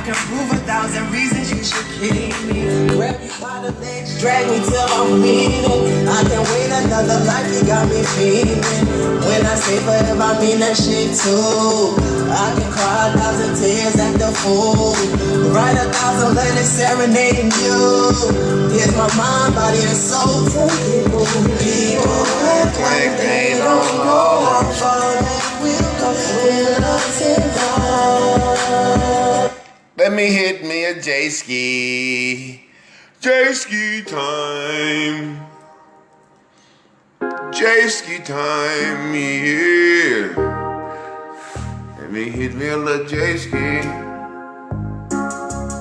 can prove 1,000 reasons you should keep me. Grab me by the legs, drag me till I'm bleeding. I can wait another life, you got me feeling. When I say forever, I mean that shit too. I can cry 1,000 tears at the fool. Write 1,000 letters serenading you. Here's my mind, body, and soul to people. People act like they don't know how far they will go when love's involved. Let me hit me a J-ski. J-ski time. J-ski time, yeah. Let me hit me a little J-ski.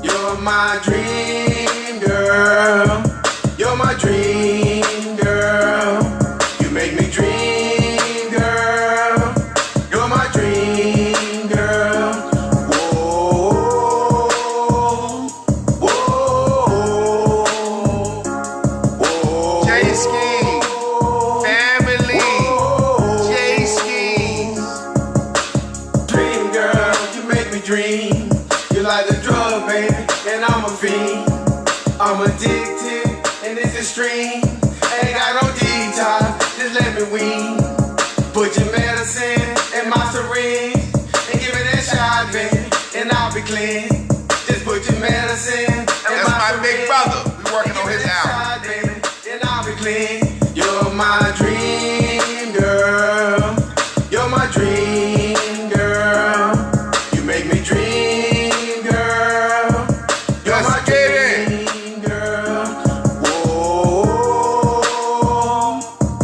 You're my dream girl. You're my dream girl. You make me dream girl. You're my dream girl. Whoa, whoa, whoa. J-ski, family, J-skis. Dream girl, you make me dream. You're like a drug, baby, and I'm a fiend. I'm addicted, and it's extreme. Ain't got no detox, just let me wean. Put your medicine in my syringe, and give me that shot, baby, and I'll be clean. Just put your medicine in That's my big brother. We working on his album. baby, and I'll be clean. You're my dream girl. You're my dream girl. You make me dream girl. You're Let's my get it. dream girl. Whoa,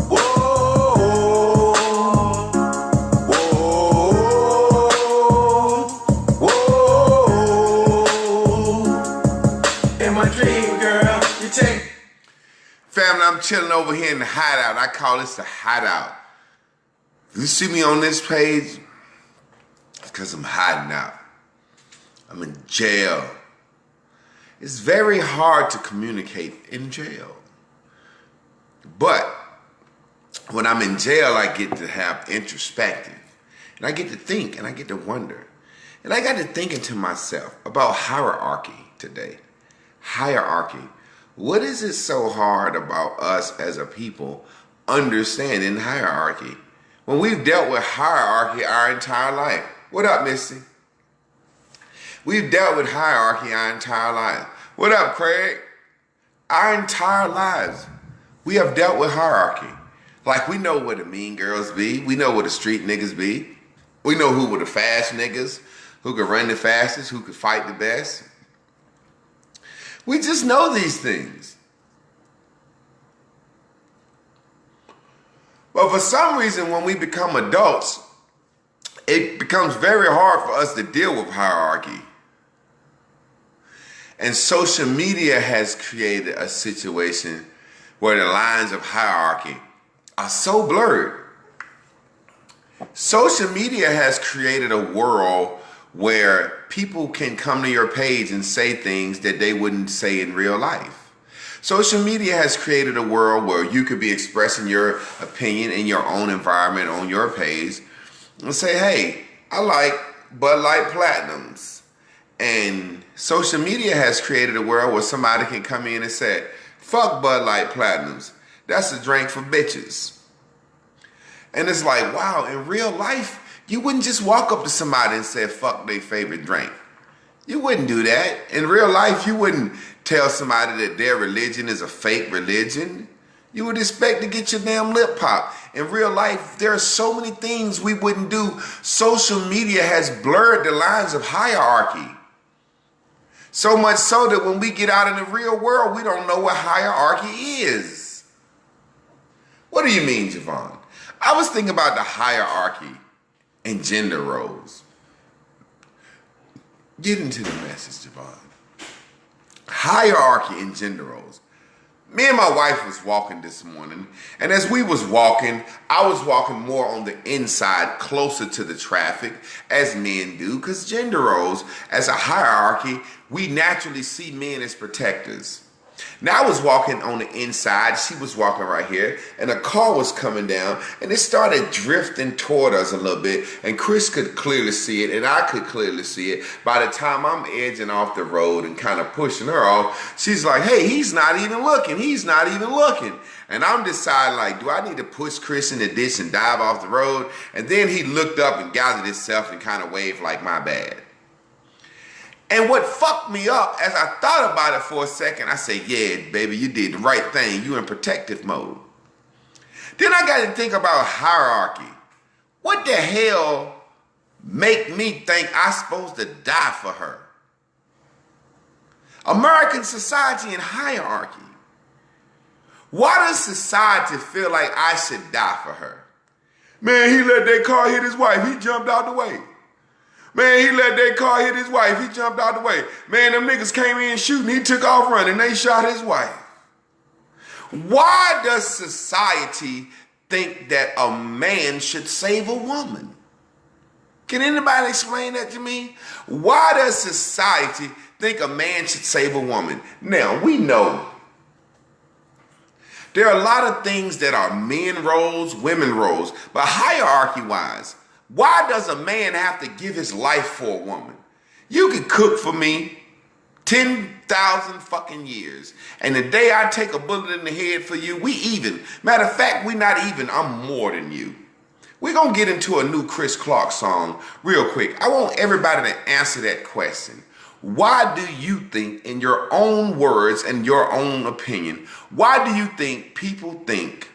whoa, whoa, whoa. In my dream girl, you take. Family, I'm chilling over here in the hideout. I call this the hideout. If you see me on this page, it's because I'm hiding out. I'm in jail. It's very hard to communicate in jail. But when I'm in jail, I get to have introspective. And I get to think and I get to wonder. And I got to thinking to myself about hierarchy today. Hierarchy. What is it so hard about us as a people understanding hierarchy? When we've dealt with hierarchy our entire life. What up, Missy? We've dealt with hierarchy our entire life. What up, Craig? Our entire lives, we have dealt with hierarchy. Like, we know where the mean girls be. We know where the street niggas be. We know who were the fast niggas, who could run the fastest, who could fight the best. We just know these things. But for some reason, when we become adults, it becomes very hard for us to deal with hierarchy. And social media has created a situation where the lines of hierarchy are so blurred. Social media has created a world where people can come to your page and say things that they wouldn't say in real life. Social media has created a world where you could be expressing your opinion in your own environment on your page and say, hey, I like Bud Light Platinums. And social media has created a world where somebody can come in and say, fuck Bud Light Platinums. That's a drink for bitches. And it's like, wow, in real life, you wouldn't just walk up to somebody and say, fuck their favorite drink. You wouldn't do that. In real life, you wouldn't tell somebody that their religion is a fake religion. You would expect to get your damn lip popped. In real life, there are so many things we wouldn't do. Social media has blurred the lines of hierarchy. So much so that when we get out in the real world, we don't know what hierarchy is. What do you mean, Javon? I was thinking about the hierarchy and gender roles. Get into the message, Javon. Hierarchy and gender roles. Me and my wife was walking this morning, and as we was walking, I was walking more on the inside, closer to the traffic, as men do, because gender roles, as a hierarchy, we naturally see men as protectors. Now I was walking on the inside, she was walking right here, and a car was coming down, and it started drifting toward us a little bit, and Chris could clearly see it, and I could clearly see it. By the time I'm edging off the road and kind of pushing her off, she's like, hey, he's not even looking, he's not even looking. And I'm deciding, like, do I need to push Chris in the ditch and dive off the road? And then he looked up and gathered himself and kind of waved like, my bad. And what fucked me up, as I thought about it for a second, I said, yeah, baby, you did the right thing. You in protective mode. Then I got to think about hierarchy. What the hell make me think I'm supposed to die for her? American society and hierarchy. Why does society feel like I should die for her? Man, he let that car hit his wife. He jumped out the way. Man, he let that car hit his wife. He jumped out the way. Man, them niggas came in shooting. He took off running. They shot his wife. Why does society think that a man should save a woman? Can anybody explain that to me? Why does society think a man should save a woman? Now, we know there are a lot of things that are men roles, women roles, but hierarchy-wise, why does a man have to give his life for a woman? You could cook for me 10,000 fucking years, and the day I take a bullet in the head for you, we even. Matter of fact, we not even, I'm more than you. We're going to get into a new Chris Clark song real quick. I want everybody to answer that question. Why do you think, in your own words and your own opinion, why do you think people think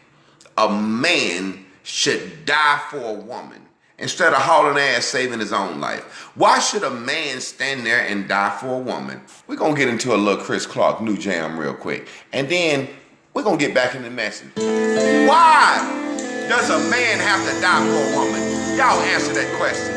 a man should die for a woman instead of hauling ass saving his own life? Why should a man stand there and die for a woman? We're going to get into a little Chris Clark new jam real quick. And then we're going to get back in the message. Why does a man have to die for a woman? Y'all answer that question.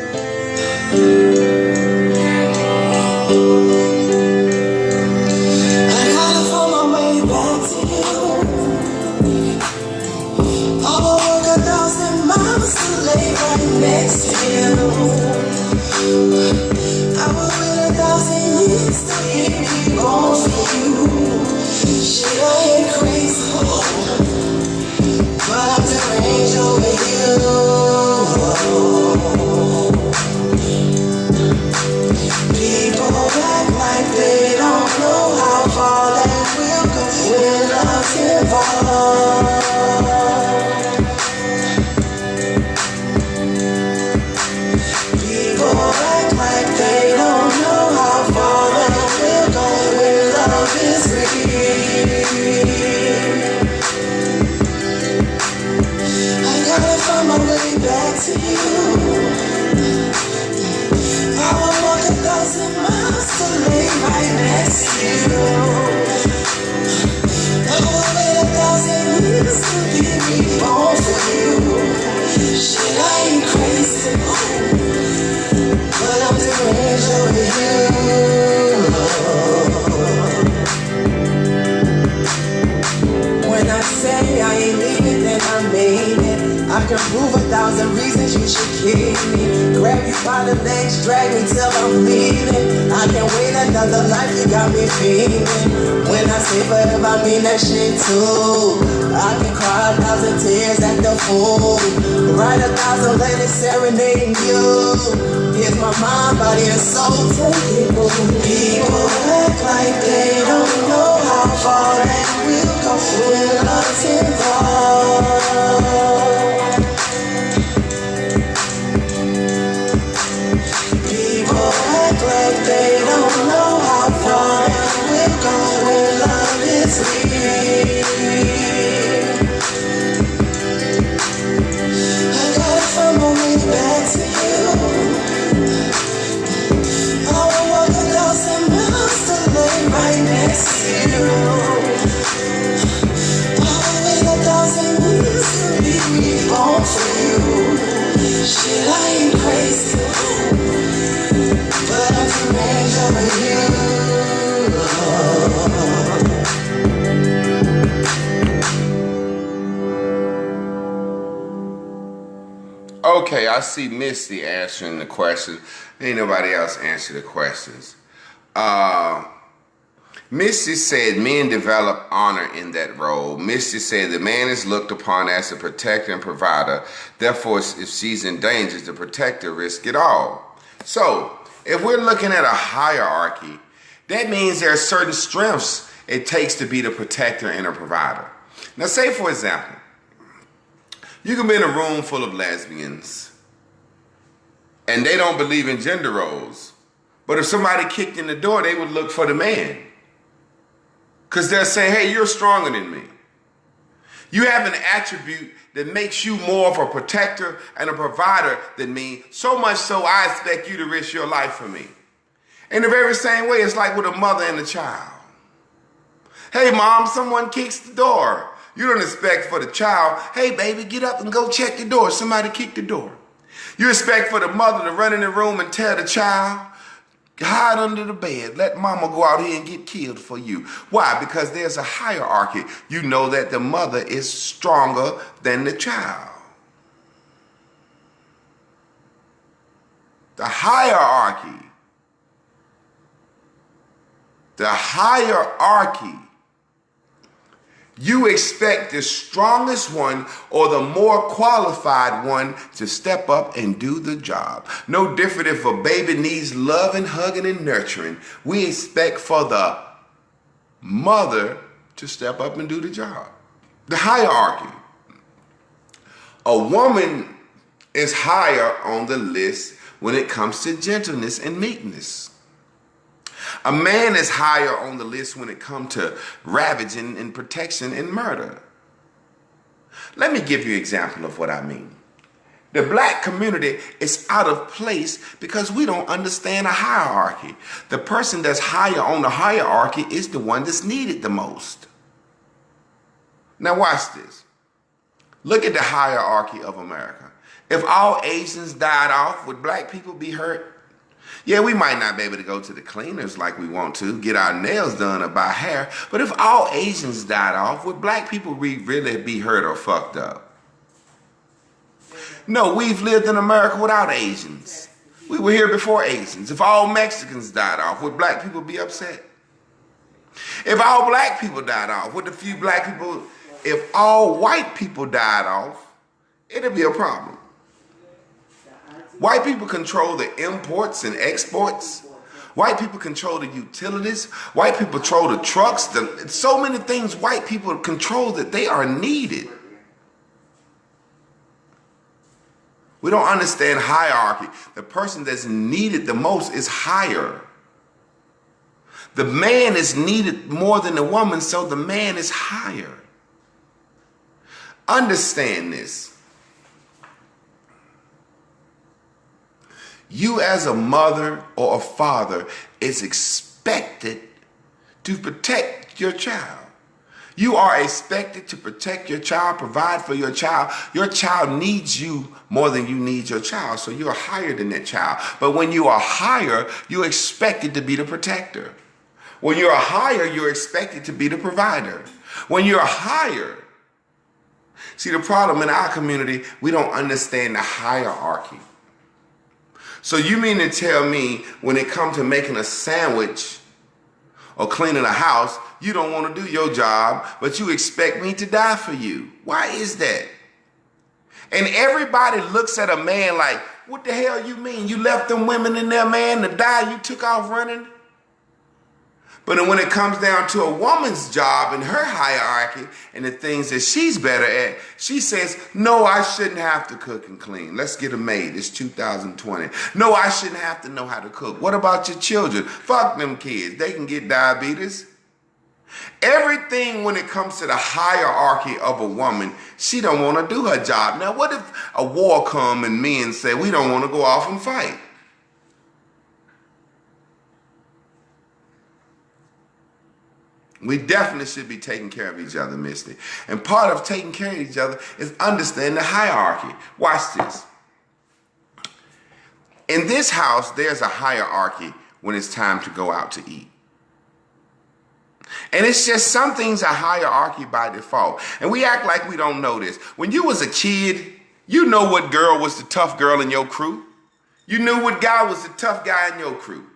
Next to you, I will wait 1,000 years to hear me born for you. Shit, I ain't crazy, but I'm deranged over you. People act like they don't know how far that will go when love's involved. To you, I will walk 1,000 miles to lay right next to you. I will wait 1,000 years to be reborn for you. Shit, I ain't crazy, but I'm deranged over you. When I say I ain't leaving, then I mean it. I can prove 1,000 reasons you should keep me. Grab you by the legs, drag me till I'm bleeding. I can't wait another life, you got me feeling. When I say forever, I mean that shit too. I can cry 1,000 tears at the fool. Write 1,000 letters serenading you. Here's my mind, body, and soul to people. People act like they don't know how far that will go when love's involved. Like they don't know how far we're going, love is real. I gotta find my way back to you. I will walk 1,000 miles to lay right next to you. I will wait 1,000 years to be reborn for you. Shit, I ain't crazy, but I'm deranged over you. Okay, I see Misty answering the question. Ain't nobody else answer the questions. Misty said men develop honor in that role. Misty said the man is looked upon as a protector and provider. Therefore, if she's in danger, the protector risk it all. So, if we're looking at a hierarchy, that means there are certain strengths it takes to be the protector and a provider. Now, say for example, you can be in a room full of lesbians and they don't believe in gender roles. But if somebody kicked in the door, they would look for the man. Because they'll say, hey, you're stronger than me. You have an attribute that makes you more of a protector and a provider than me, so much so I expect you to risk your life for me. In the very same way, it's like with a mother and a child. Hey, mom, someone kicks the door. You don't expect for the child, hey, baby, get up and go check the door. Somebody kicked the door. You expect for the mother to run in the room and tell the child, hide under the bed. Let mama go out here and get killed for you. Why? Because there's a hierarchy. You know that the mother is stronger than the child. The hierarchy. The hierarchy. You expect the strongest one or the more qualified one to step up and do the job. No different if a baby needs loving, hugging, and nurturing. We expect for the mother to step up and do the job. The hierarchy. A woman is higher on the list when it comes to gentleness and meekness. A man is higher on the list when it comes to ravaging and protection and murder. Let me give you an example of what I mean. The black community is out of place because we don't understand a hierarchy. The person that's higher on the hierarchy is the one that's needed the most. Now watch this. Look at the hierarchy of America. If all Asians died off, would black people be hurt? Yeah, we might not be able to go to the cleaners like we want to, get our nails done or buy hair, but if all Asians died off, would black people really be hurt or fucked up? No, we've lived in America without Asians. We were here before Asians. If all Mexicans died off, would black people be upset? If all black people died off, would if all white people died off, it'd be a problem. White people control the imports and exports. White people control the utilities. White people control the trucks. So many things white people control that they are needed. We don't understand hierarchy. The person that's needed the most is higher. The man is needed more than the woman, so the man is higher. Understand this. You as a mother or a father is expected to protect your child. You are expected to protect your child, provide for your child. Your child needs you more than you need your child, so you're higher than that child. But when you are higher, you're expected to be the protector. When you're higher, you're expected to be the provider. When you're higher, see the problem in our community, we don't understand the hierarchy. So you mean to tell me when it comes to making a sandwich or cleaning a house, you don't want to do your job, but you expect me to die for you? Why is that? And everybody looks at a man like, what the hell you mean? You left them women in there, man, to die, you took off running? But when it comes down to a woman's job and her hierarchy and the things that she's better at, she says, no, I shouldn't have to cook and clean. Let's get a maid. It's 2020. No, I shouldn't have to know how to cook. What about your children? Fuck them kids. They can get diabetes. Everything when it comes to the hierarchy of a woman, she don't want to do her job. Now, what if a war come and men say, we don't want to go off and fight? We definitely should be taking care of each other, Misty. And part of taking care of each other is understanding the hierarchy. Watch this. In this house, there's a hierarchy when it's time to go out to eat. And it's just some things are hierarchy by default. And we act like we don't know this. When you was a kid, you know what girl was the tough girl in your crew. You knew what guy was the tough guy in your crew.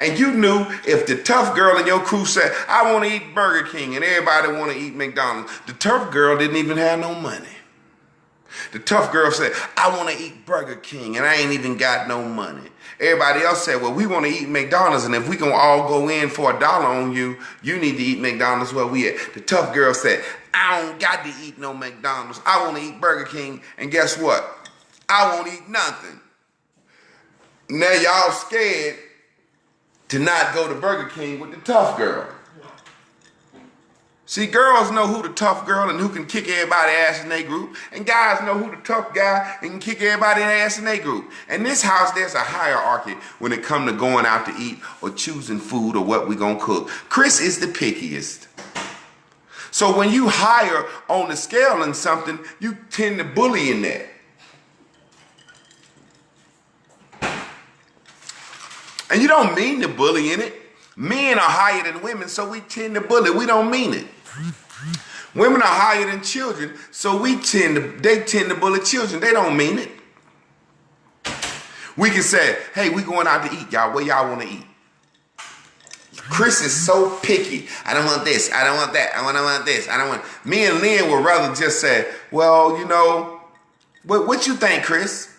And you knew if the tough girl in your crew said, I want to eat Burger King, and everybody want to eat McDonald's, the tough girl didn't even have no money. The tough girl said, I want to eat Burger King, and I ain't even got no money. Everybody else said, well, we want to eat McDonald's, and if we can all go in for $1 on you, you need to eat McDonald's where we at. The tough girl said, I don't got to eat no McDonald's. I want to eat Burger King, and guess what? I won't eat nothing. Now y'all scared to not go to Burger King with the tough girl. See, girls know who the tough girl and who can kick everybody's ass in their group. And guys know who the tough guy and can kick everybody's ass in their group. In this house, there's a hierarchy when it comes to going out to eat or choosing food or what we gonna cook. Chris is the pickiest. So when you higher on the scale in something, you tend to bully in that. And you don't mean to bully in it. Men are higher than women, so we tend to bully. We don't mean it. Women are higher than children, so they tend to bully children. They don't mean it. We can say, hey, we going out to eat, y'all. Where y'all want to eat? Chris is so picky. I don't want this. I don't want that. I want this. I don't want. Me and Lynn would rather just say, well, you know, what you think, Chris?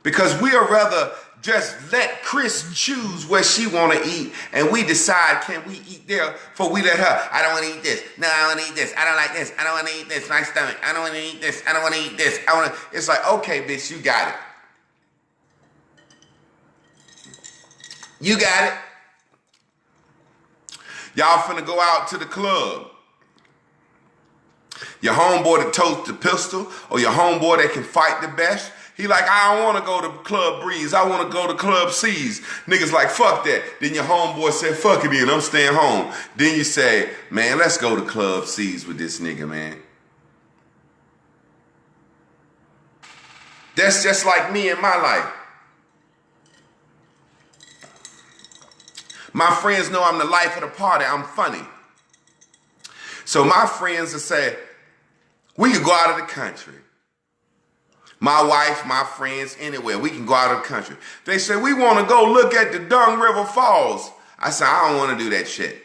Because we are rather just let Chris choose where she want to eat, and we decide, can we eat there before we let her. I don't want to eat this. No, I want to eat this. I don't like this. I don't want to eat this. My stomach. I don't want to eat this. I don't want to eat this. It's like, okay, bitch, you got it. You got it. Y'all finna go out to the club. Your homeboy that totes the pistol, or your homeboy that can fight the best. He like, I don't want to go to Club Breeze. I want to go to Club C's. Niggas like, fuck that. Then your homeboy said, fuck it then, I'm staying home. Then you say, man, let's go to Club C's with this nigga, man. That's just like me in my life. My friends know I'm the life of the party. I'm funny. So my friends will say, we could go out of the country. My wife, my friends, anywhere. We can go out of the country. They say, we want to go look at the Dung River Falls. I said, I don't want to do that shit.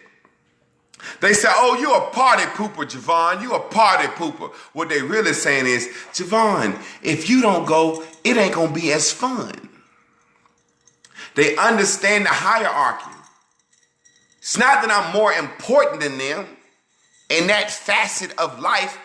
They say, oh, you a party pooper, Javon. You a party pooper. What they really saying is, Javon, if you don't go, it ain't going to be as fun. They understand the hierarchy. It's not that I'm more important than them. In that facet of life,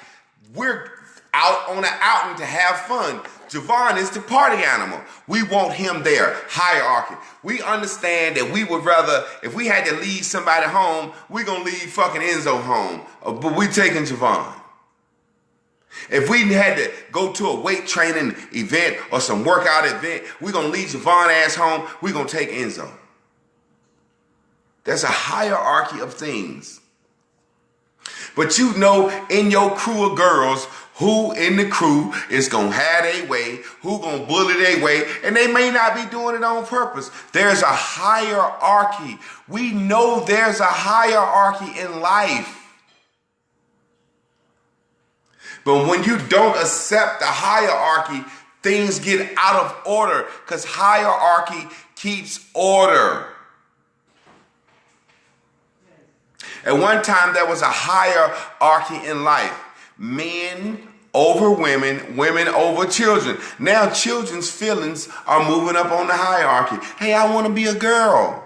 we're out on an outing to have fun. Javon is the party animal. We want him there. Hierarchy. We understand that we would rather, if we had to leave somebody home, we're going to leave fucking Enzo home. But we taking Javon. If we had to go to a weight training event or some workout event, we're going to leave Javon ass home. We're going to take Enzo. There's a hierarchy of things. But you know, in your crew of girls, who in the crew is going to have their way, who going to bully their way, and they may not be doing it on purpose. There's a hierarchy. We know there's a hierarchy in life. But when you don't accept the hierarchy, things get out of order because hierarchy keeps order. At one time, there was a hierarchy in life. Men over women, women over children. Now children's feelings are moving up on the hierarchy. Hey, I want to be a girl.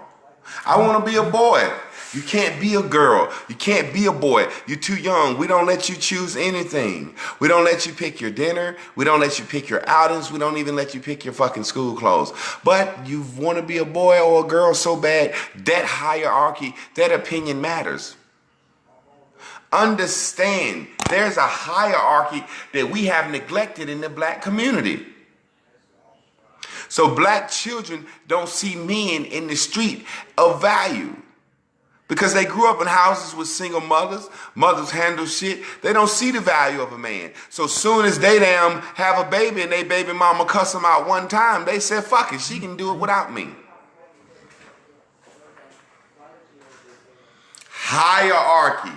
I want to be a boy. You can't be a girl. You can't be a boy. You're too young. We don't let you choose anything. We don't let you pick your dinner. We don't let you pick your outings. We don't even let you pick your fucking school clothes. But you want to be a boy or a girl so bad, that hierarchy, that opinion matters. Understand, there's a hierarchy that we have neglected in the black community. So black children don't see men in the street of value. Because they grew up in houses with single mothers. Mothers handle shit. They don't see the value of a man. So soon as they damn have a baby and they baby mama cuss them out one time, they say, fuck it, she can do it without me. Hierarchy.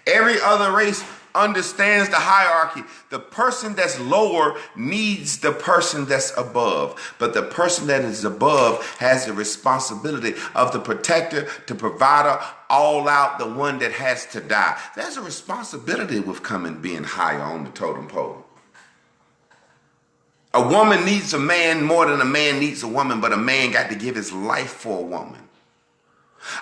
Every other race understands the hierarchy. The person that's lower needs the person that's above. But the person that is above has the responsibility of the protector, the provider, all out, the one that has to die. There's a responsibility with being higher on the totem pole. A woman needs a man more than a man needs a woman, but a man got to give his life for a woman.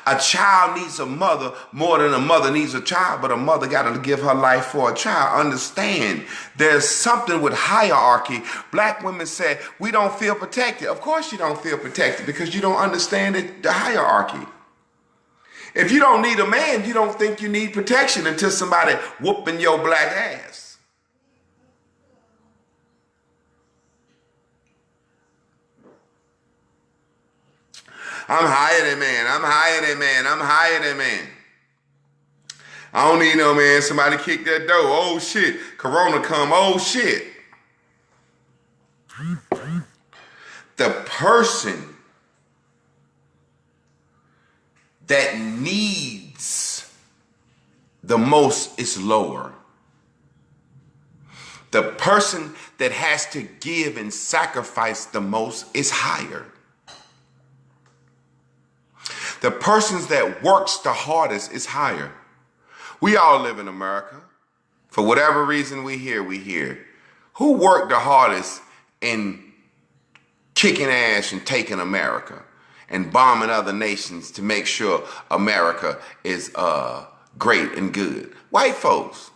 A child needs a mother more than a mother needs a child, but a mother got to give her life for a child. Understand, there's something with hierarchy. Black women say, we don't feel protected. Of course you don't feel protected because you don't understand the hierarchy. If you don't need a man, you don't think you need protection until somebody whooping your black ass. I'm higher than man. I'm higher than man. I'm higher than man. I don't need no man. Somebody kick that door. Oh shit. Corona come. Oh shit. The person that needs the most is lower. The person that has to give and sacrifice the most is higher. The person that works the hardest is higher. We all live in America. For whatever reason we here. Who worked the hardest in kicking ass and taking America and bombing other nations to make sure America is great and good? White folks.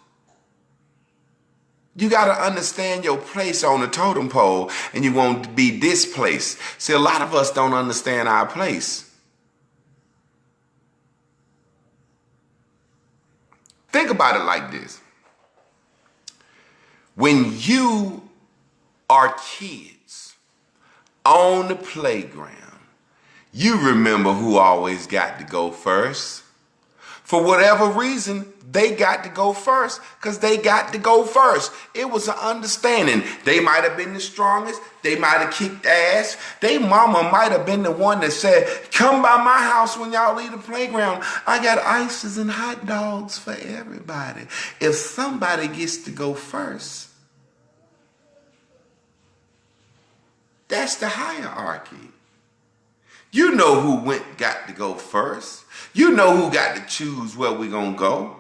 You got to understand your place on the totem pole and you won't be displaced. See, a lot of us don't understand our place. Think about it like this. When you are kids on the playground, you remember who always got to go first. For whatever reason, they got to go first because they got to go first. It was an understanding. They might have been the strongest. They might have kicked ass. They mama might have been the one that said, come by my house when y'all leave the playground. I got ices and hot dogs for everybody. If somebody gets to go first, that's the hierarchy. You know who got to go first. You know who got to choose where we're going to go.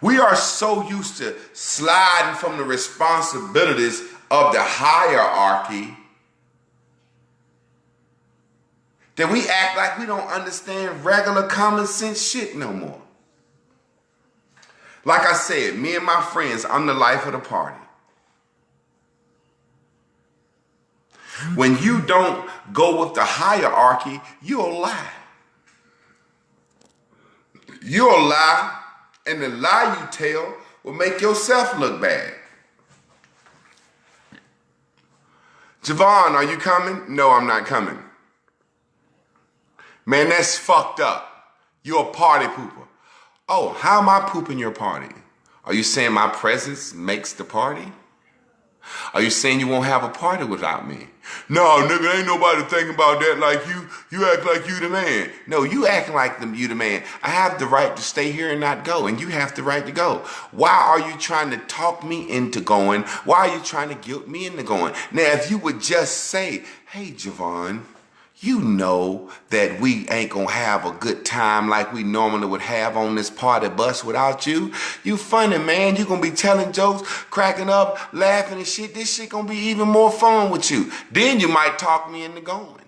We are so used to sliding from the responsibilities of the hierarchy that we act like we don't understand regular common sense shit no more. Like I said, me and my friends, I'm the life of the party. When you don't go with the hierarchy, you'll lie. You'll lie, and the lie you tell will make yourself look bad. Javon, are you coming? No, I'm not coming. Man, that's fucked up. You're a party pooper. Oh, how am I pooping your party? Are you saying my presence makes the party? Are you saying you won't have a party without me? No, nigga, ain't nobody thinking about that like you. You act like you the man. No, you acting like you the man. I have the right to stay here and not go, and you have the right to go. Why are you trying to talk me into going? Why are you trying to guilt me into going? Now, if you would just say, hey, Javon, you know that we ain't gonna have a good time like we normally would have on this party bus without you. You funny, man. You gonna be telling jokes, cracking up, laughing and shit. This shit gonna be even more fun with you. Then you might talk me into going.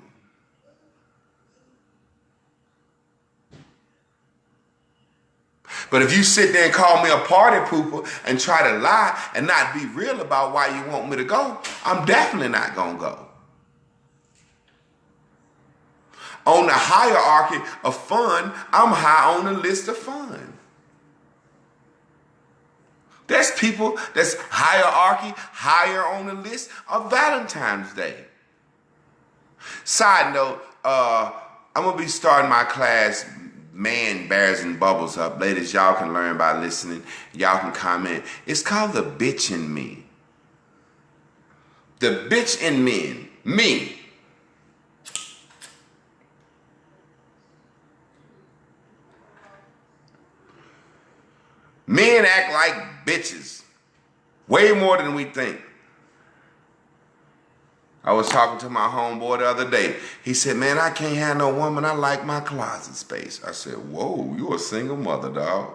But if you sit there and call me a party pooper and try to lie and not be real about why you want me to go, I'm definitely not gonna go. On the hierarchy of fun, I'm high on the list of fun. There's people that's higher on the list of Valentine's Day. Side note, I'm going to be starting my class, Man, Bears, and Bubbles Up. Ladies, y'all can learn by listening. Y'all can comment. It's called The Bitch in Me. The bitch in me. Men act like bitches. Way more than we think. I was talking to my homeboy the other day. He said, man, I can't have no woman. I like my closet space. I said, whoa, you a single mother, dog.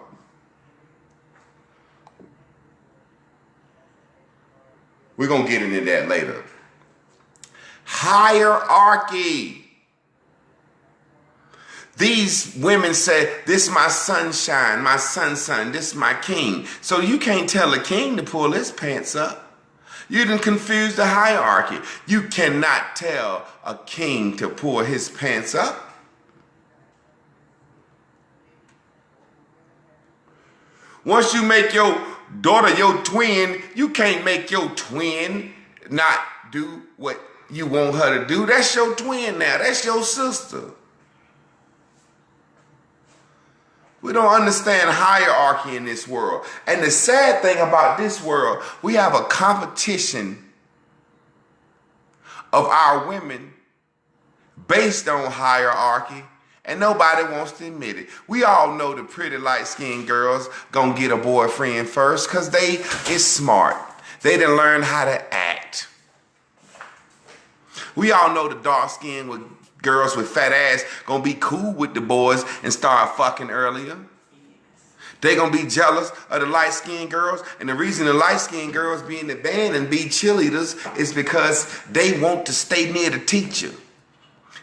We're going to get into that later. Hierarchy. These women say, this my sunshine, my son, this my king. So you can't tell a king to pull his pants up. You done confused the hierarchy. You cannot tell a king to pull his pants up. Once you make your daughter your twin, you can't make your twin not do what you want her to do. That's your twin now. That's your sister. We don't understand hierarchy in this world. And the sad thing about this world, we have a competition of our women based on hierarchy, and nobody wants to admit it. We all know the pretty light-skinned girls gonna get a boyfriend first because they is smart. They done learn how to act. We all know the dark-skinned with girls with fat ass gonna be cool with the boys and start fucking earlier. They gonna be jealous of the light-skinned girls, and the reason the light-skinned girls be in the band and be cheerleaders is because they want to stay near the teacher.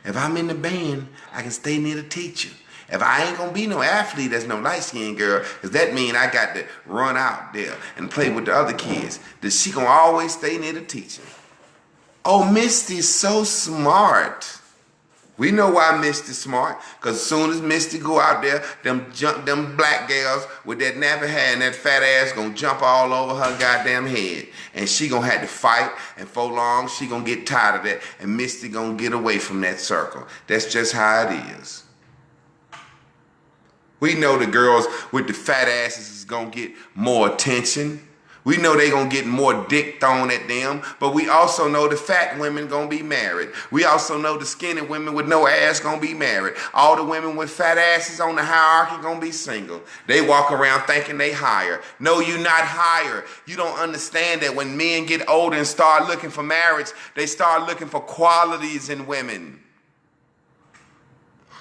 If I'm in the band, I can stay near the teacher. If I ain't gonna be no athlete that's no light-skinned girl, because that mean I got to run out there and play with the other kids, that she gonna always stay near the teacher. Oh, Misty's so smart. We know why Misty's smart, because as soon as Misty go out there, them black girls with that nappy hair and that fat ass gonna jump all over her goddamn head. And she gonna have to fight, and for long, she gonna get tired of that, and Misty gonna get away from that circle. That's just how it is. We know the girls with the fat asses is gonna get more attention. We know they gonna get more dick thrown at them, but we also know the fat women gonna be married. We also know the skinny women with no ass gonna be married. All the women with fat asses on the hierarchy gonna be single. They walk around thinking they higher. No, you not higher. You don't understand that when men get older and start looking for marriage, they start looking for qualities in women.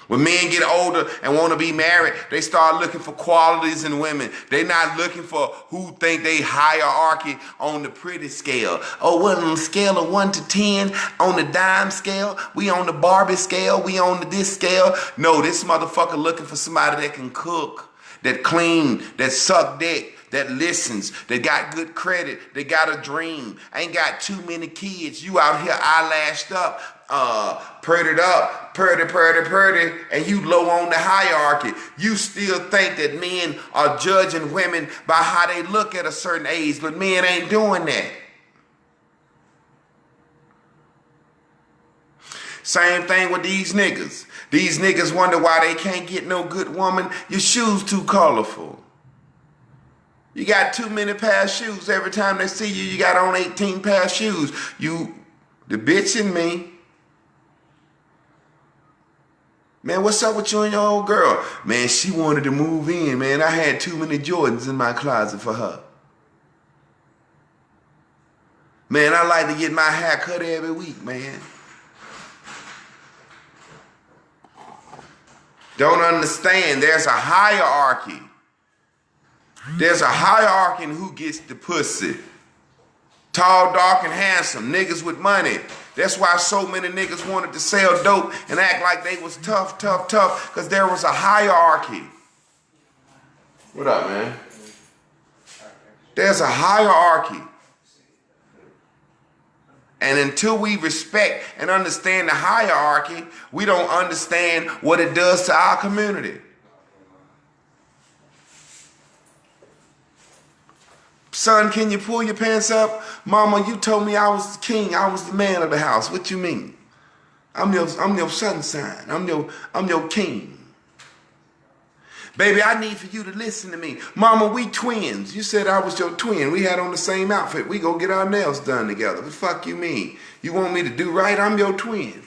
When men get older and want to be married, they start looking for qualities in women. They're not looking for who think they hierarchy on the pretty scale. Oh, what on the scale of 1 to 10, on the dime scale, we on the Barbie scale, we on the this scale. No, this motherfucker looking for somebody that can cook, that clean, that suck dick, that listens, that got good credit, that got a dream, ain't got too many kids. You out here eyelashed up, purred up, purdy, and you low on the hierarchy. You still think that men are judging women by how they look at a certain age, but men ain't doing that. Same thing with these niggas. These niggas wonder why they can't get no good woman. Your shoes too colorful. You got too many pair of shoes. Every time they see you, you got on 18 pair of shoes. You, the bitch in me. Man, what's up with you and your old girl? Man, she wanted to move in, man. I had too many Jordans in my closet for her. Man, I like to get my hair cut every week, man. Don't understand, there's a hierarchy. There's a hierarchy in who gets the pussy. Tall, dark, and handsome. Niggas with money. That's why so many niggas wanted to sell dope and act like they was tough, because there was a hierarchy. What up, man? There's a hierarchy. And until we respect and understand the hierarchy, we don't understand what it does to our community. Son, can you pull your pants up? Mama, you told me I was the king. I was the man of the house. What you mean? I'm your sunshine. I'm your king. Baby, I need for you to listen to me. Mama, we twins. You said I was your twin. We had on the same outfit. We go get our nails done together. What the fuck you mean? You want me to do right? I'm your twin.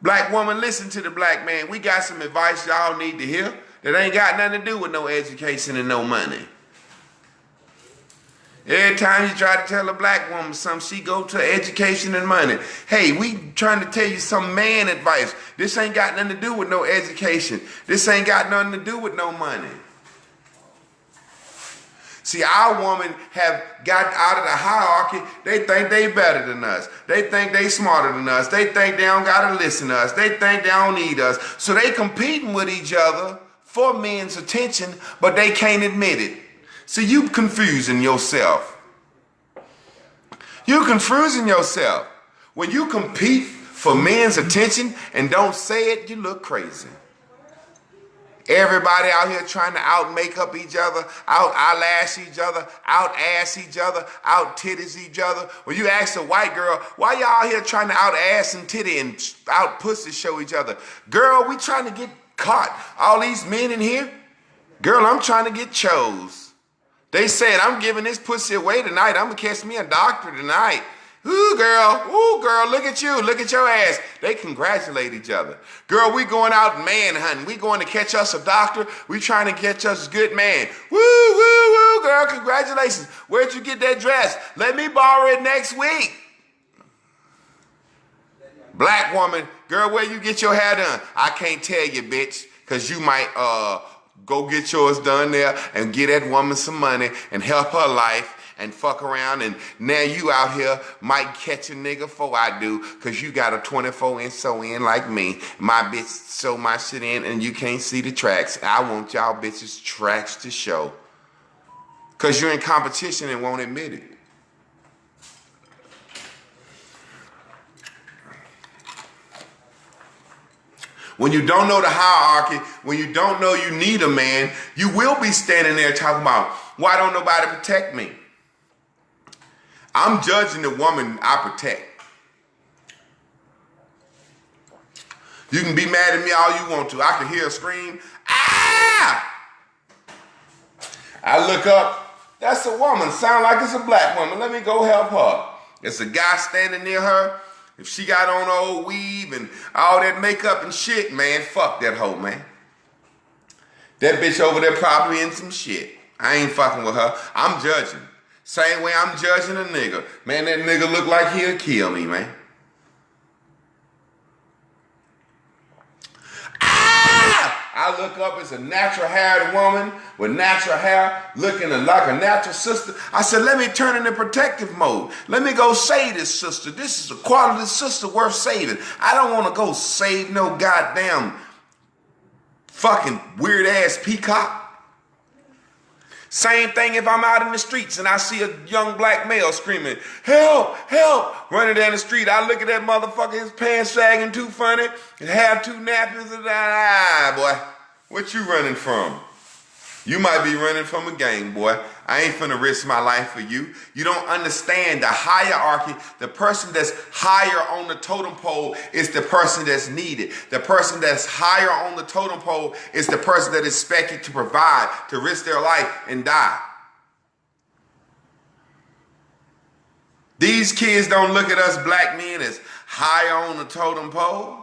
Black woman, listen to the black man. We got some advice y'all need to hear that ain't got nothing to do with no education and no money. Every time you try to tell a black woman something, she go to education and money. Hey, we trying to tell you some man advice. This ain't got nothing to do with no education. This ain't got nothing to do with no money. See, our women have got out of the hierarchy. They think they better than us. They think they smarter than us. They think they don't gotta listen to us. They think they don't need us. So they competing with each other for men's attention, but they can't admit it. See, you confusing yourself. You confusing yourself. When you compete for men's attention and don't say it, you look crazy. Everybody out here trying to out makeup each other, out eyelash each other, out ass each other, out titties each other. When you ask a white girl, why y'all out here trying to out ass and titty and out pussy show each other? Girl, we trying to get caught. All these men in here? Girl, I'm trying to get chose. They said, I'm giving this pussy away tonight. I'm going to catch me a doctor tonight. Ooh, girl, look at you. Look at your ass. They congratulate each other. Girl, we going out manhunting. We going to catch us a doctor. We trying to catch us a good man. Woo, girl, congratulations. Where'd you get that dress? Let me borrow it next week. Black woman, girl, where you get your hair done? I can't tell you, bitch, because you might go get yours done there and get that woman some money and help her life and fuck around, and now you out here might catch a nigga before I do, because you got a 24-inch sew-in like me. My bitch sew my shit in and you can't see the tracks. I want y'all bitches tracks to show, because you're in competition and won't admit it. When you don't know the hierarchy, when you don't know you need a man, you will be standing there talking about, why don't nobody protect me? I'm judging the woman I protect. You can be mad at me all you want to. I can hear a scream, ah! I look up, that's a woman, sound like it's a black woman. Let me go help her. It's a guy standing near her. If she got on old weave and all that makeup and shit, man, fuck that hoe, man. That bitch over there probably in some shit. I ain't fucking with her. I'm judging. Same way I'm judging a nigga. Man, that nigga look like he'll kill me, man. I look up, it's a natural-haired woman with natural hair looking like a natural sister. I said, let me turn into protective mode. Let me go save this sister. This is a quality sister worth saving. I don't want to go save no goddamn fucking weird-ass peacock. Same thing if I'm out in the streets and I see a young black male screaming, help, help, running down the street. I look at that motherfucker, his pants sagging too funny, and have two nappies, and boy, what you running from? You might be running from a gang, boy. I ain't finna risk my life for you. You don't understand the hierarchy. The person that's higher on the totem pole is the person that's needed. The person that's higher on the totem pole is the person that is expected to provide, to risk their life and die. These kids don't look at us black men as higher on the totem pole.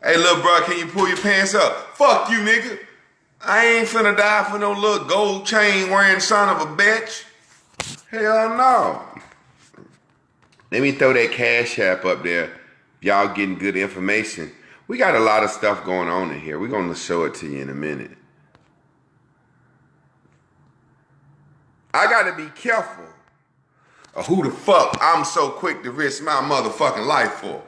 Hey, little bro, can you pull your pants up? Fuck you, nigga. I ain't finna die for no little gold chain wearing son of a bitch. Hell no. Let me throw that Cash App up there. Y'all getting good information. We got a lot of stuff going on in here. We're gonna show it to you in a minute. I gotta be careful of who the fuck I'm so quick to risk my motherfucking life for.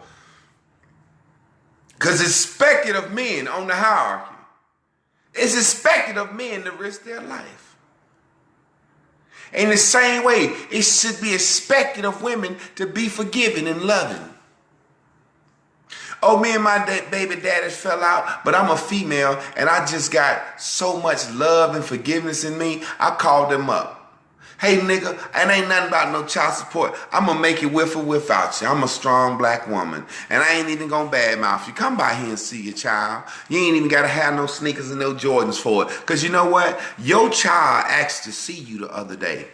Because it's expected of men on the hierarchy. It's expected of men to risk their life. In the same way, it should be expected of women to be forgiving and loving. Oh, me and my baby daddies fell out, but I'm a female and I just got so much love and forgiveness in me, I called them up. Hey, nigga, it ain't nothing about no child support. I'm going to make it with or without you. I'm a strong black woman, and I ain't even going to badmouth you. Come by here and see your child. You ain't even got to have no sneakers and no Jordans for it. Because you know what? Your child asked to see you the other day.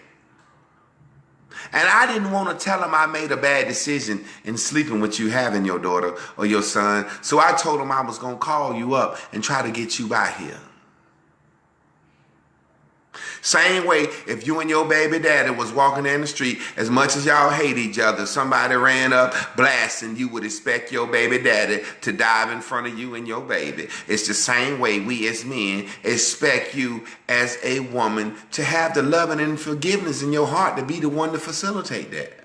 And I didn't want to tell him I made a bad decision in sleeping with you, having your daughter or your son. So I told him I was going to call you up and try to get you by here. Same way, if you and your baby daddy was walking down the street, as much as y'all hate each other, somebody ran up blasting, you would expect your baby daddy to dive in front of you and your baby. It's the same way we as men expect you as a woman to have the loving and forgiveness in your heart to be the one to facilitate that.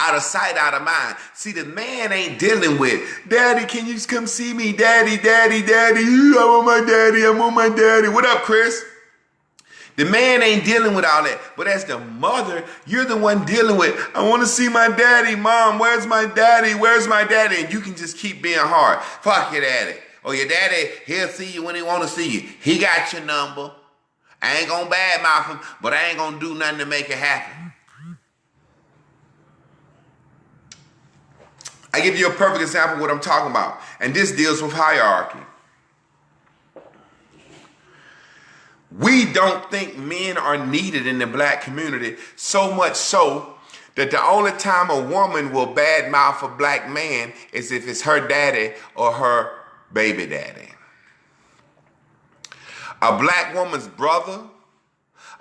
Out of sight, out of mind. See, the man ain't dealing with, daddy, can you come see me? Daddy, daddy, daddy. I want my daddy. I want my daddy. What up, Chris? The man ain't dealing with all that. But as the mother, you're the one dealing with, I want to see my daddy. Mom, where's my daddy? Where's my daddy? And you can just keep being hard. Fuck your daddy. Or your daddy, he'll see you when he want to see you. He got your number. I ain't going to badmouth him, but I ain't going to do nothing to make it happen. I give you a perfect example of what I'm talking about. And this deals with hierarchy. We don't think men are needed in the black community, so much so that the only time a woman will badmouth a black man is if it's her daddy or her baby daddy. A black woman's brother,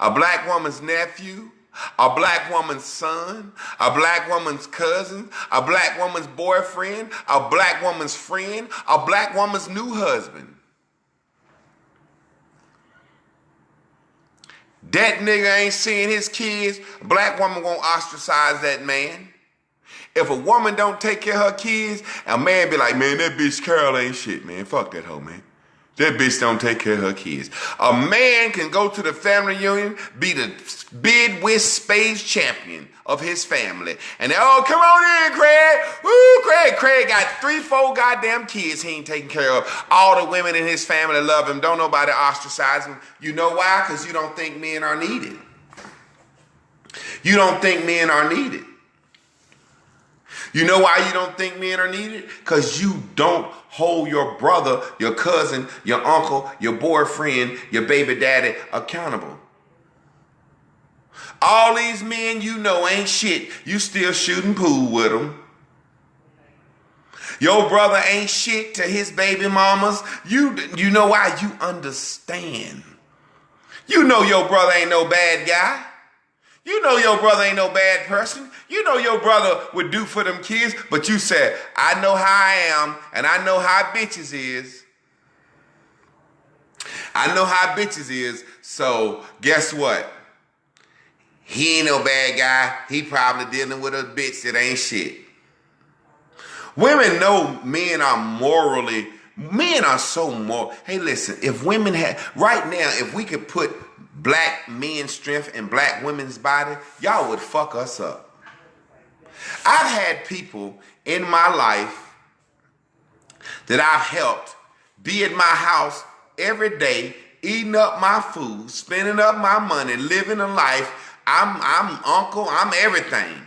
a black woman's nephew, a black woman's son, a black woman's cousin, a black woman's boyfriend, a black woman's friend, a black woman's new husband. That nigga ain't seeing his kids, a black woman won't ostracize that man. If a woman don't take care of her kids, a man be like, man, that bitch Carol ain't shit, man. Fuck that hoe, man. That bitch don't take care of her kids. A man can go to the family reunion, be the bid with spades champion of his family. And they, oh, come on in, Craig. Woo, Craig got 3-4 goddamn kids he ain't taking care of. All the women in his family love him. Don't nobody ostracize him. You know why? Because you don't think men are needed. You don't think men are needed. You know why you don't think men are needed? Because you don't hold your brother, your cousin, your uncle, your boyfriend, your baby daddy accountable. All these men you know ain't shit. You still shooting pool with them. Your brother ain't shit to his baby mamas. You know why? You understand. You know your brother ain't no bad guy. You know your brother ain't no bad person. You know your brother would do for them kids, but you said, I know how I am, and I know how bitches is. I know how bitches is, so guess what? He ain't no bad guy. He probably dealing with a bitch that ain't shit. Women know men are so moral. Hey, listen, if women had, right now, if we could put black men's strength in black women's body, y'all would fuck us up. I've had people in my life that I've helped be at my house every day, eating up my food, spending up my money, living a life. I'm uncle, I'm everything.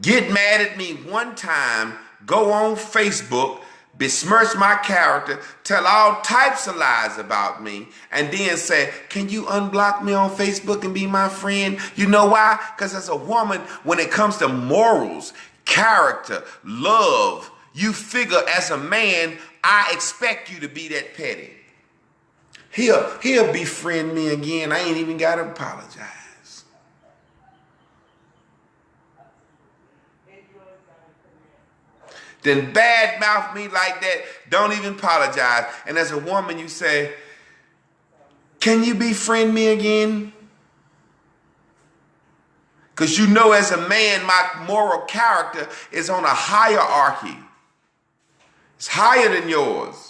Get mad at me one time, go on Facebook, besmirch my character, tell all types of lies about me, and then say, can you unblock me on Facebook and be my friend? You know why? Because as a woman, when it comes to morals, character, love, you figure as a man, I expect you to be that petty. He'll befriend me again. I ain't even got to apologize. Then badmouth me like that, don't even apologize. And as a woman, you say, can you befriend me again? Because you know as a man, my moral character is on a hierarchy. It's higher than yours.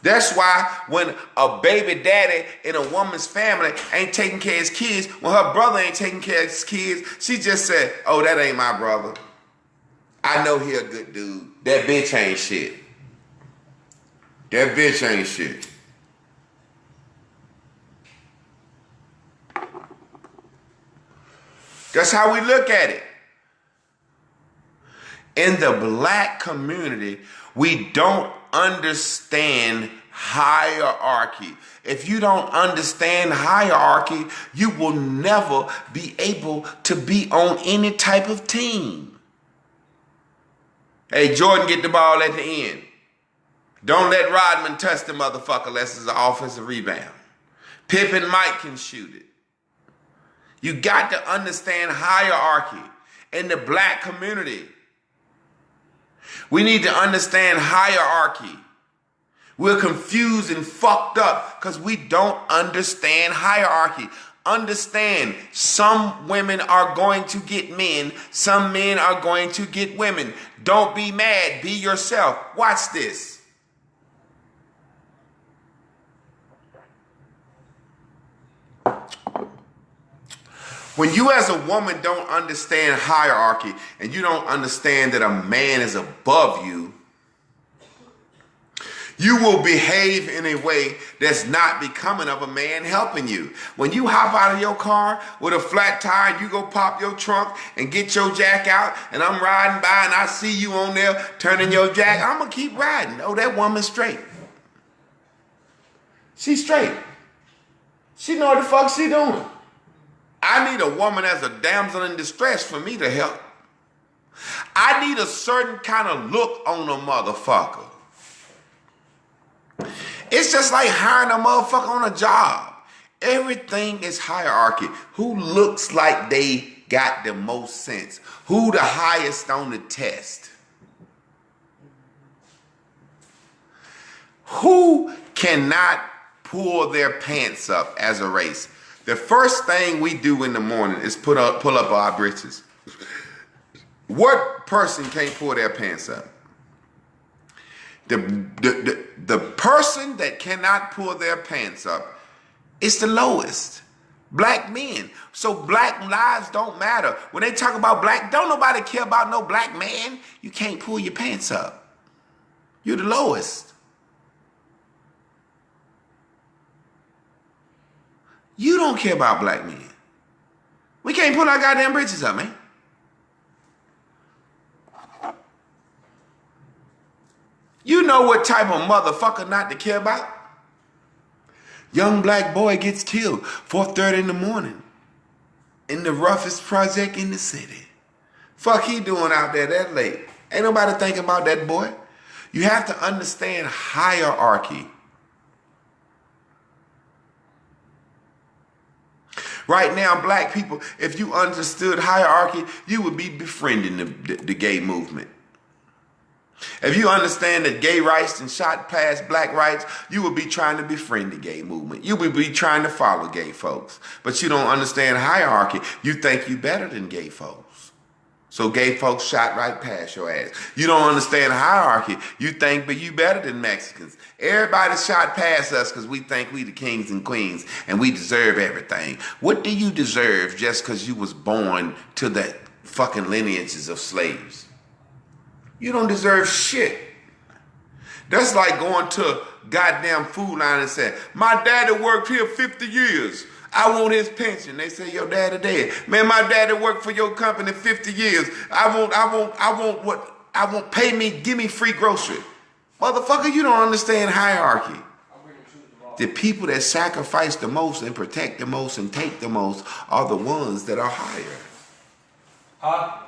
That's why when a baby daddy in a woman's family ain't taking care of his kids, when her brother ain't taking care of his kids, she just said, oh, that ain't my brother. I know he a good dude. That bitch ain't shit. That bitch ain't shit. That's how we look at it. In the black community, we don't understand hierarchy. If you don't understand hierarchy, you will never be able to be on any type of team. Hey, Jordan, get the ball at the end. Don't let Rodman touch the motherfucker unless it's an offensive rebound. Pip and Mike can shoot it. You got to understand hierarchy in the black community. We need to understand hierarchy. We're confused and fucked up because we don't understand hierarchy. Understand, some women are going to get men. Some men are going to get women. Don't be mad. Be yourself. Watch this. When you as a woman don't understand hierarchy and you don't understand that a man is above you, you will behave in a way that's not becoming of a man helping you. When you hop out of your car with a flat tire, you go pop your trunk and get your jack out, and I'm riding by and I see you on there turning your jack, I'm going to keep riding. Oh, that woman's straight. She's straight. She know what the fuck she doing. I need a woman as a damsel in distress for me to help. I need a certain kind of look on a motherfucker. It's just like hiring a motherfucker on a job. Everything is hierarchy. Who looks like they got the most sense? Who the highest on the test? Who cannot pull their pants up as a race? The first thing we do in the morning is pull up our britches. What person can't pull their pants up? The person that cannot pull their pants up is the lowest. Black men. So black lives don't matter. When they talk about black, don't nobody care about no black man. You can't pull your pants up. You're the lowest. You don't care about black men. We can't pull our goddamn britches up, man. You know what type of motherfucker not to care about? Young black boy gets killed 4:30 in the morning in the roughest project in the city. Fuck he doing out there that late? Ain't nobody thinking about that boy. You have to understand hierarchy. Right now, black people, if you understood hierarchy, you would be befriending the gay movement. If you understand that gay rights and shot past black rights, you would be trying to befriend the gay movement. You would be trying to follow gay folks. But you don't understand hierarchy. You think you better than gay folks. So gay folks shot right past your ass. You don't understand hierarchy. You think but you better than Mexicans. Everybody shot past us because we think we the kings and queens and we deserve everything. What do you deserve just because you was born to the fucking lineages of slaves? You don't deserve shit. That's like going to a goddamn food line and saying, my daddy worked here 50 years. I want his pension. They say, your daddy dead. Man, my daddy worked for your company 50 years. I want pay me, give me free grocery. Motherfucker, you don't understand hierarchy. The people that sacrifice the most and protect the most and take the most are the ones that are higher. Huh?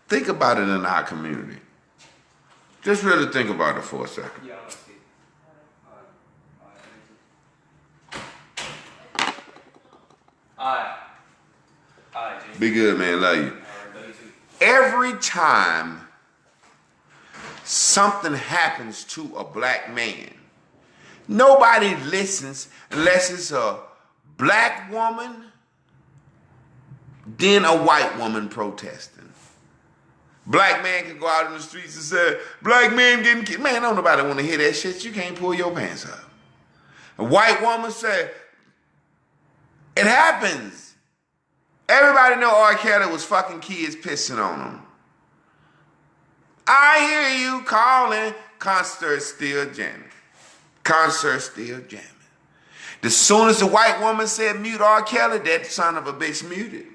Think about it in our community. Just really think about it for a second. Yeah, let's see. Alright, James. Be good, man. Love you. Alright, love you too. Every time something happens to a black man, nobody listens unless it's a black woman, then a white woman protesting. Black man can go out in the streets and say, black men getting killed. Man, don't nobody want to hear that shit. You can't pull your pants up. A white woman say, it happens. Everybody know R. Kelly was fucking kids pissing on him. I hear you calling. Concert still jamming. Concert still jamming. As soon as the white woman said mute R. Kelly, that son of a bitch muted.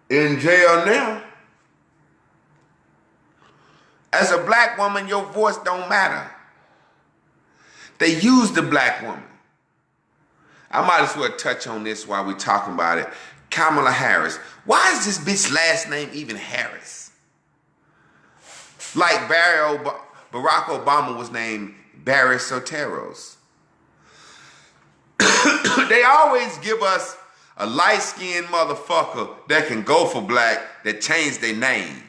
In jail now. As a black woman, your voice don't matter. They use the black woman. I might as well touch on this while we're talking about it. Kamala Harris. Why is this bitch last name even Harris? Like Barack Obama was named Barry Soteros. They always give us a light-skinned motherfucker that can go for black that changed their name.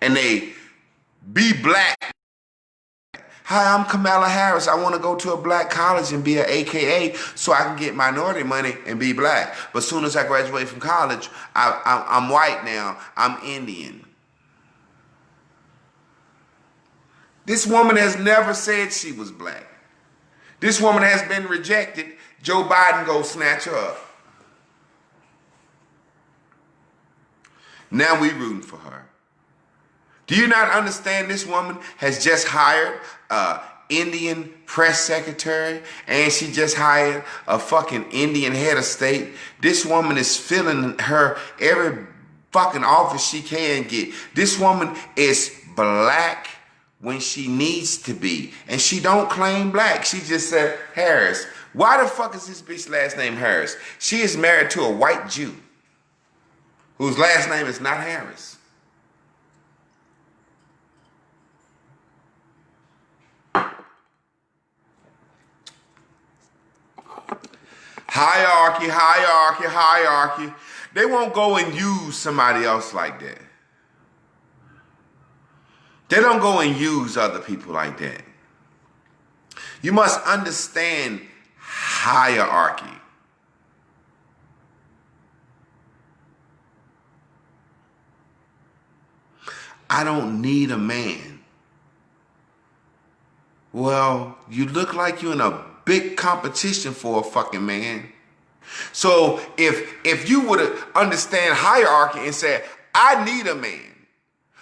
And they be black. Hi, I'm Kamala Harris. I want to go to a black college and be an AKA so I can get minority money and be black. But as soon as I graduate from college, I'm white now. I'm Indian. This woman has never said she was black. This woman has been rejected. Joe Biden go snatch her up. Now we rooting for her. Do you not understand this woman has just hired an Indian press secretary and she just hired a fucking Indian head of state? This woman is filling her every fucking office she can get. This woman is black when she needs to be. And she don't claim black. She just said Harris. Why the fuck is this bitch last name Harris? She is married to a white Jew whose last name is not Harris. Hierarchy, hierarchy, hierarchy. They won't go and use somebody else like that. They don't go and use other people like that. You must understand hierarchy. I don't need a man. Well, you look like you're in a big competition for a fucking man. So if you would understand hierarchy and say, I need a man.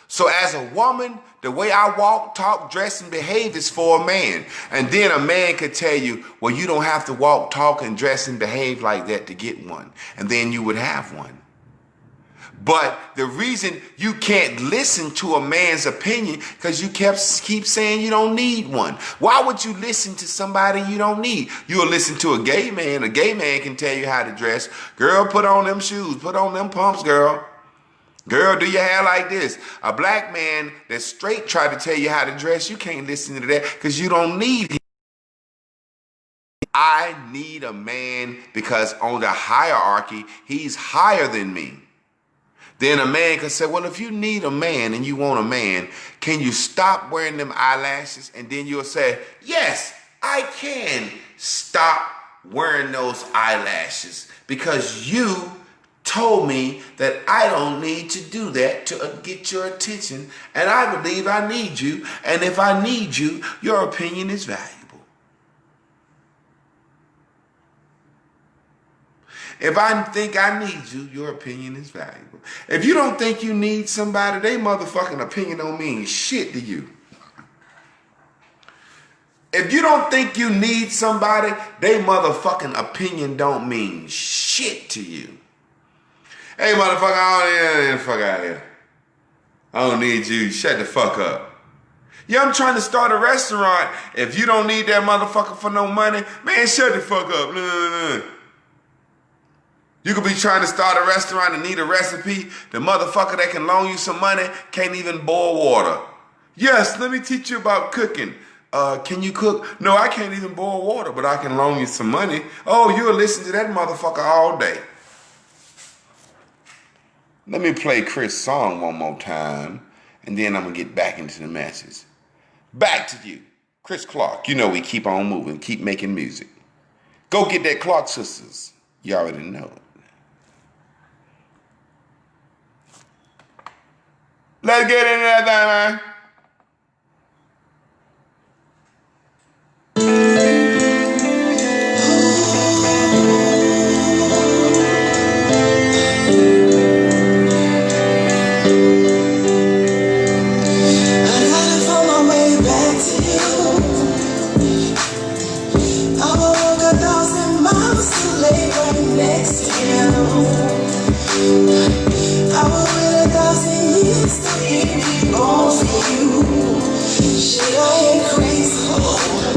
So as a woman, the way I walk, talk, dress, and behave is for a man. And then a man could tell you, well, you don't have to walk, talk, and dress and behave like that to get one. And then you would have one. But the reason you can't listen to a man's opinion because you keep saying you don't need one. Why would you listen to somebody you don't need? You'll listen to a gay man. A gay man can tell you how to dress. Girl, put on them shoes. Put on them pumps, girl. Girl, do your hair like this. A black man that's straight try to tell you how to dress. You can't listen to that because you don't need him. I need a man because on the hierarchy, he's higher than me. Then a man can say, well, if you need a man and you want a man, can you stop wearing them eyelashes? And then you'll say, yes, I can stop wearing those eyelashes because you told me that I don't need to do that to get your attention. And I believe I need you. And if I need you, your opinion is valuable. If I think I need you, your opinion is valuable. If you don't think you need somebody, they motherfucking opinion don't mean shit to you. If you don't think you need somebody, they motherfucking opinion don't mean shit to you. Hey motherfucker, I don't need fuck out here. I don't need you. Shut the fuck up. Yeah, I'm trying to start a restaurant. If you don't need that motherfucker for no money, man, shut the fuck up. Nah. You could be trying to start a restaurant and need a recipe. The motherfucker that can loan you some money can't even boil water. Yes, let me teach you about cooking. Can you cook? No, I can't even boil water, but I can loan you some money. Oh, you'll listen to that motherfucker all day. Let me play Chris' song one more time, and then I'm going to get back into the message. Back to you. Chris Clark. You know we keep on moving, keep making music. Go get that Clark Sisters. You already know it. Let's get into that thing, man. Should I increase?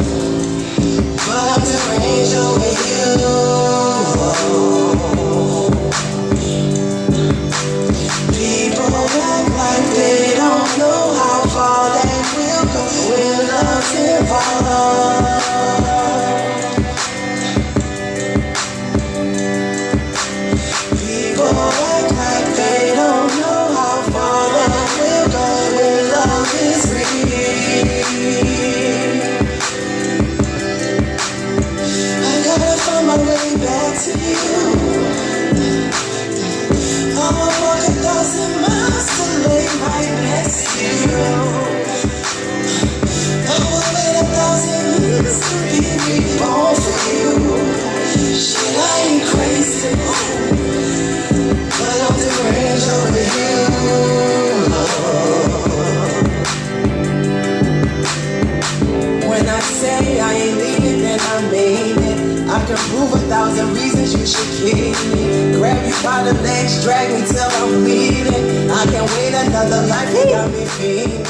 can prove 1,000 reasons you should keep me. Grab you by the legs, drag me till I'm bleeding. I can't wait another life, you got me feeling.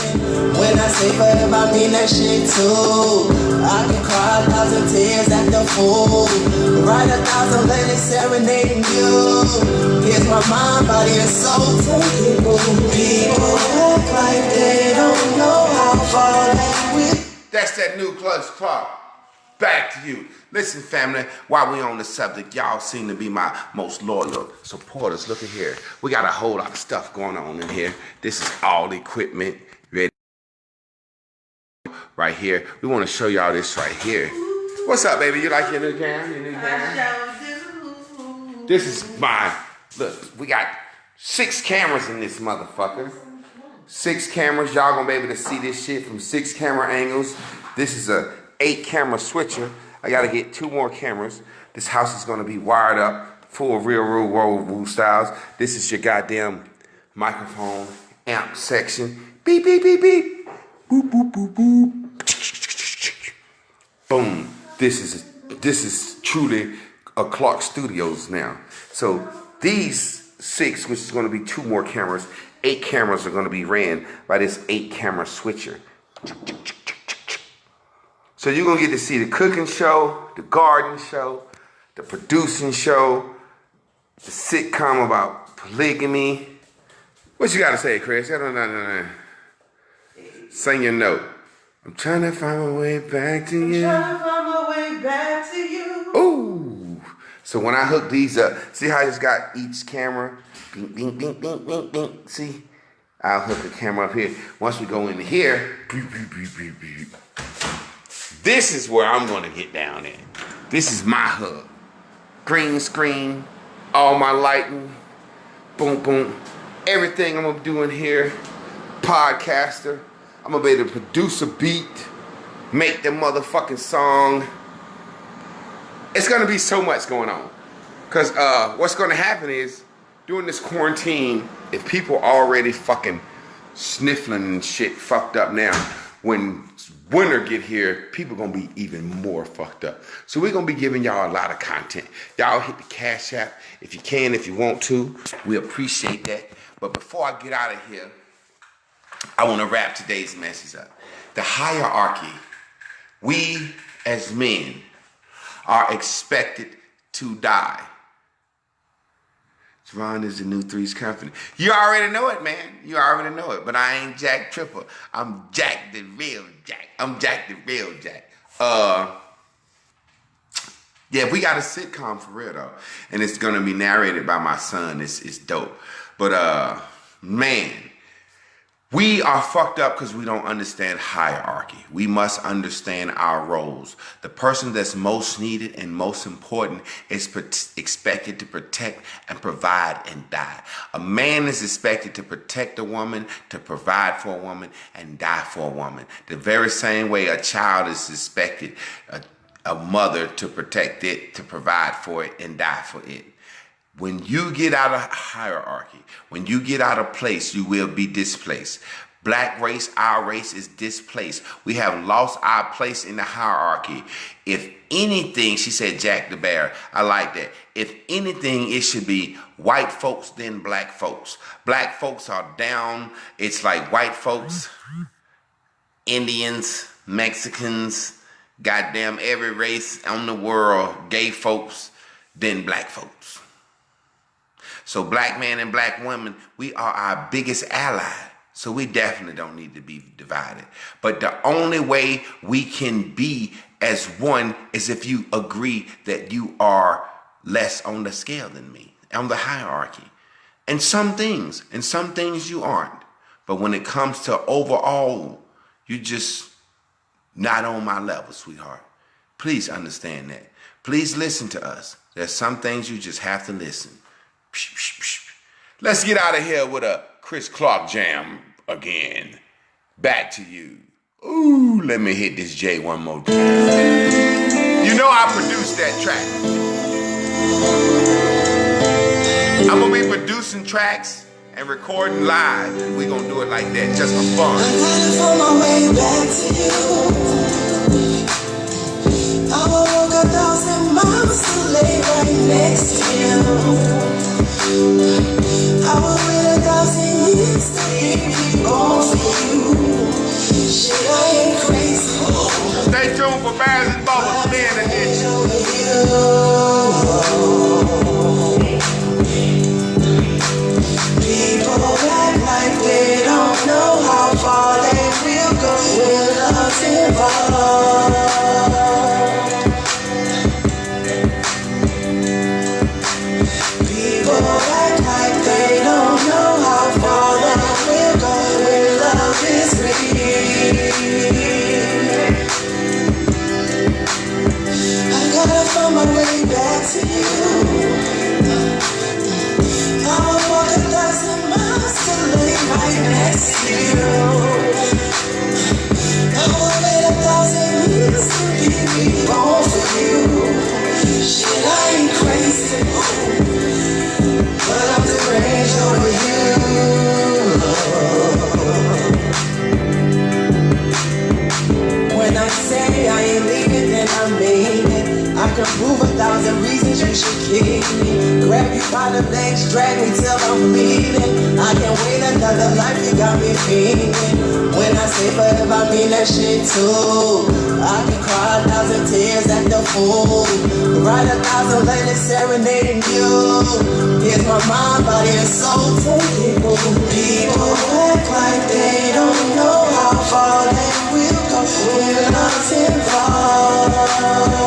When I say forever, I mean that shit too. I can cry 1,000 tears at the fool. Write 1,000 letters serenading you. Here's my mind, body, and soul. Take it, people act like they don't know how far they will. That's that new Clutch Clark. Back to you. Listen, family, while we on the subject, y'all seem to be my most loyal supporters. Look at here. We got a whole lot of stuff going on in here. This is all equipment ready right here. We want to show y'all this right here. What's up, baby? You like your new cam? Your new cam? This is mine. Look, we got 6 cameras in this motherfucker. 6 cameras. Y'all gonna be able to see this shit from 6 camera angles. This is a 8 camera switcher. I gotta get 2 more cameras. This house is gonna be wired up, full of real road styles. This is your goddamn microphone amp section. Beep, beep, beep, beep. Boop, boop, boop, boop. Boom. This is truly a Clark Studios now. So these 6, which is gonna be 2 more cameras, 8 cameras are gonna be ran by this 8 camera switcher. So you're gonna get to see the cooking show, the garden show, the producing show, the sitcom about polygamy. What you gotta say, Chris? No. Sing your note. I'm trying to find my way back to you. Trying to find my way back to you. Ooh. So when I hook these up, see how I just got each camera? Bing, bing, bing, bing, bing, bing. See? I'll hook the camera up here. Once we go in here, beep, beep, beep, beep, beep. This is where I'm gonna get down in. This is my hub. Green screen, all my lighting, boom, boom. Everything I'm gonna do in here, podcaster. I'm gonna be able to produce a beat, make the motherfucking song. It's gonna be so much going on. Cause what's gonna happen is, during this quarantine, if people already fucking sniffling and shit fucked up now, when winter get here, people gonna be even more fucked up. So we're gonna be giving y'all a lot of content. Y'all hit the Cash App if you can, if you want to. We appreciate that. But before I get out of here, I wanna wrap today's message up. The hierarchy. We as men are expected to die. Ron is the new Threes Company. You already know it, man. You already know it. But I ain't Jack Tripper. I'm Jack the real Jack. I'm Jack the real Jack. Yeah, we got a sitcom for real though. And it's gonna be narrated by my son. It's dope. But man, we are fucked up because we don't understand hierarchy. We must understand our roles. The person that's most needed and most important is expected to protect and provide and die. A man is expected to protect a woman, to provide for a woman, and die for a woman. The very same way a child is expected, a mother to protect it, to provide for it, and die for it. When you get out of hierarchy, when you get out of place, you will be displaced. Black race, our race is displaced. We have lost our place in the hierarchy. If anything, she said Jack the Bear, I like that. If anything, it should be white folks, then black folks. Black folks are down. It's like white folks, Indians, Mexicans, goddamn every race on the world, gay folks, then black folks. So black man and black women, we are our biggest ally. So we definitely don't need to be divided. But the only way we can be as one is if you agree that you are less on the scale than me, on the hierarchy. And some things you aren't. But when it comes to overall, you just not on my level, sweetheart. Please understand that. Please listen to us. There's some things you just have to listen. Let's get out of here with a Chris Clark jam again. Back to you. Ooh, let me hit this J one more time. You know I produced that track. I'm gonna be producing tracks and recording live, and we gonna do it like that just for fun. I'm trying to find my way back to you. I will walk 1,000 miles still keep me on for you. Shit, I ain't crazy. Stay tuned for Bears and Bubbles, man edition. People act like they don't know how far they will go when love's involved. People act like they don't know how far they will go when love is real. I gotta find my way back to you. I'ma walk 1,000 miles to lay right next to you. I will wait 1,000 years to be born for you. Shit, I ain't crazy, but I'm deranged over you. When I say I ain't leaving, then I mean it. I can prove 1,000 reasons you should keep me. Grab you by the legs, drag me till I'm bleeding. I can't wait another life, you got me feeling. When I say forever, I mean that shit too. I can cry 1,000 tears at the fool. Write 1,000 letters serenading you. Here's my mind, body, and soul to people. People act like they don't know how far they will go when love's involved.